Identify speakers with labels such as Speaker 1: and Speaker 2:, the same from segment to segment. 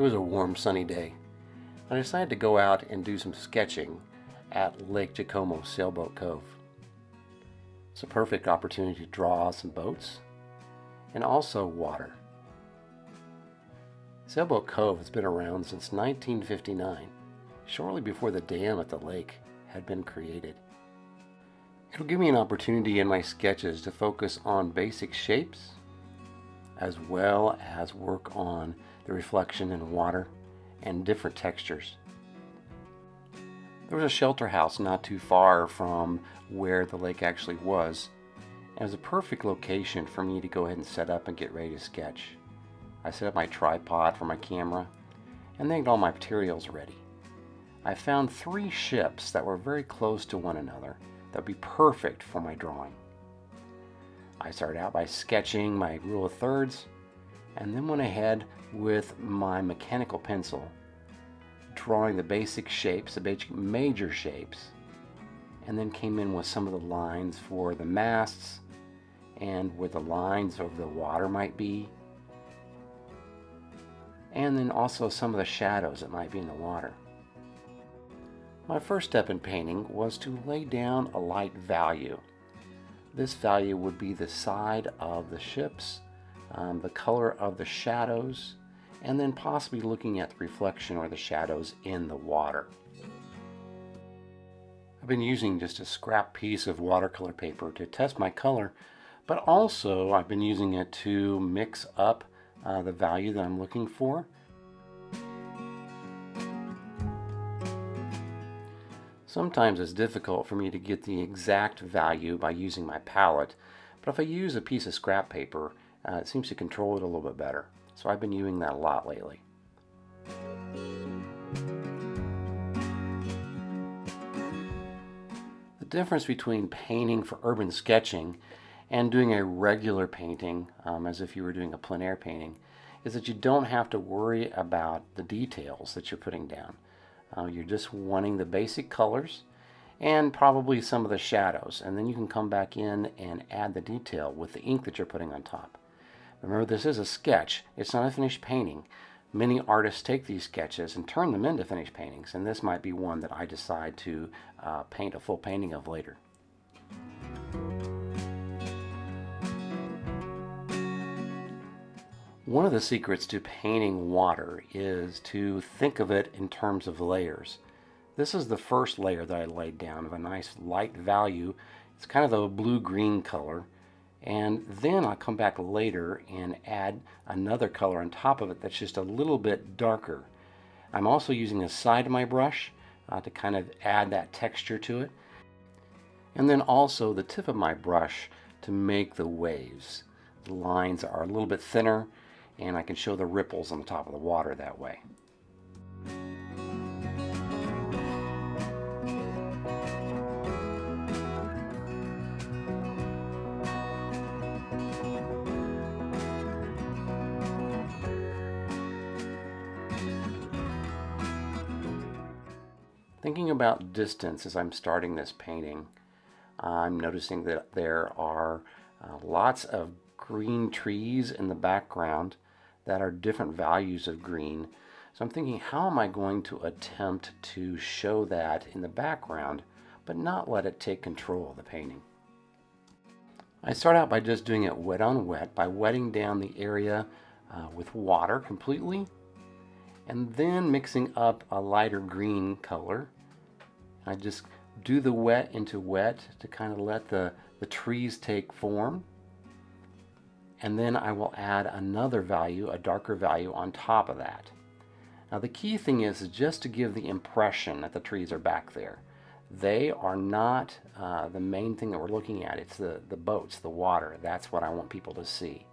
Speaker 1: was a warm, sunny day. I decided to go out and do some sketching at Lake Jacomo, Sailboat Cove. It's a perfect opportunity to draw some boats and also water. Sailboat Cove has been around since 1959, shortly before the dam at the lake had been created. It'll give me an opportunity in my sketches to focus on basic shapes, as well as work on the reflection in water and different textures. There was a shelter house not too far from where the lake actually was, and it was a perfect location for me to go ahead and set up and get ready to sketch. I set up my tripod for my camera and then got all my materials ready. I found 3 ships that were very close to one another that would be perfect for my drawing. I started out by sketching my rule of thirds and then went ahead with my mechanical pencil, drawing the basic shapes, the basic major shapes, and then came in with some of the lines for the masts and where the lines over the water might be, and then also some of the shadows that might be in the water. My first step in painting was to lay down a light value. This value would be the side of the ships, the color of the shadows, and then possibly looking at the reflection or the shadows in the water. I've been using just a scrap piece of watercolor paper to test my color, but also I've been using it to mix up the value that I'm looking for. Sometimes it's difficult for me to get the exact value by using my palette, but if I use a piece of scrap paper, it seems to control it a little bit better. So I've been using that a lot lately. The difference between painting for urban sketching and doing a regular painting, as if you were doing a plein air painting, is that you don't have to worry about the details that you're putting down. You're just wanting the basic colors and probably some of the shadows, and then you can come back in and add the detail with the ink that you're putting on top. Remember, this is a sketch. It's not a finished painting. Many artists take these sketches and turn them into finished paintings, and this might be one that I decide to paint a full painting of later. One of the secrets to painting water is to think of it in terms of layers. This is the first layer that I laid down of a nice light value. It's kind of a blue-green color. And then I'll come back later and add another color on top of it that's just a little bit darker. I'm also using the side of my brush to kind of add that texture to it. And then also the tip of my brush to make the waves. The lines are a little bit thinner, and I can show the ripples on the top of the water that way. Thinking about distance as I'm starting this painting, I'm noticing that there are lots of green trees in the background that are different values of green. So I'm thinking, how am I going to attempt to show that in the background, but not let it take control of the painting? I start out by just doing it wet on wet, by wetting down the area with water completely, and then mixing up a lighter green color. I just do the wet into wet to kind of let the trees take form. And then I will add another value, a darker value, on top of that. Now the key thing is just to give the impression that the trees are back there. They are not the main thing that we're looking at. It's the boats, the water. That's what I want people to see.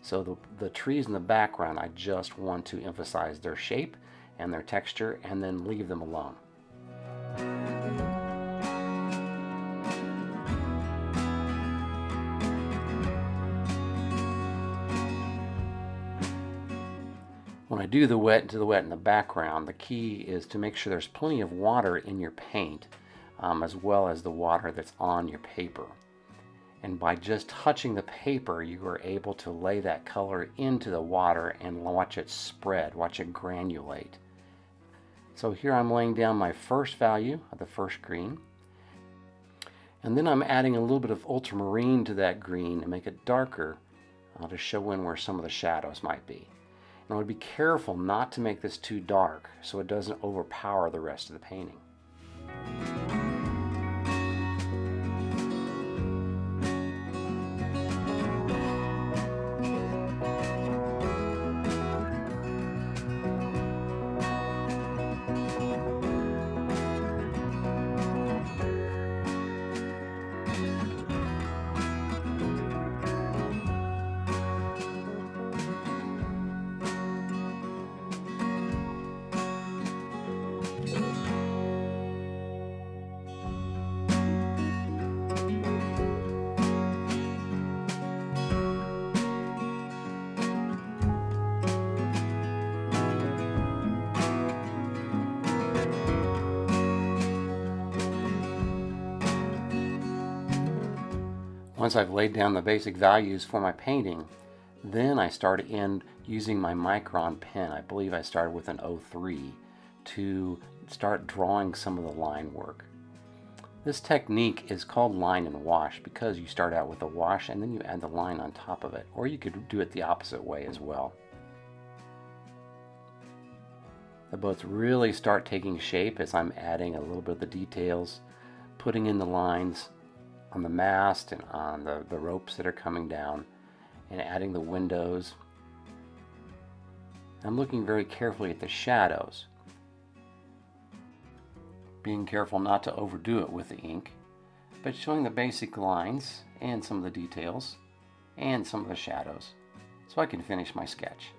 Speaker 1: So the trees in the background, I just want to emphasize their shape and their texture and then leave them alone. When I do the wet into the wet in the background, the key is to make sure there's plenty of water in your paint, as well as the water that's on your paper. And by just touching the paper, you are able to lay that color into the water and watch it spread, watch it granulate. So here I'm laying down my first value of the first green. And then I'm adding a little bit of ultramarine to that green to make it darker to show in where some of the shadows might be. And I would be careful not to make this too dark so it doesn't overpower the rest of the painting. Once I've laid down the basic values for my painting, then I start in using my Micron pen. I believe I started with an 03 to start drawing some of the line work. This technique is called line and wash because you start out with a wash and then you add the line on top of it, or you could do it the opposite way as well. The boats really start taking shape as I'm adding a little bit of the details, putting in the lines on the mast and on the ropes that are coming down, and adding the windows. I'm looking very carefully at the shadows, being careful not to overdo it with the ink, but showing the basic lines and some of the details and some of the shadows so I can finish my sketch.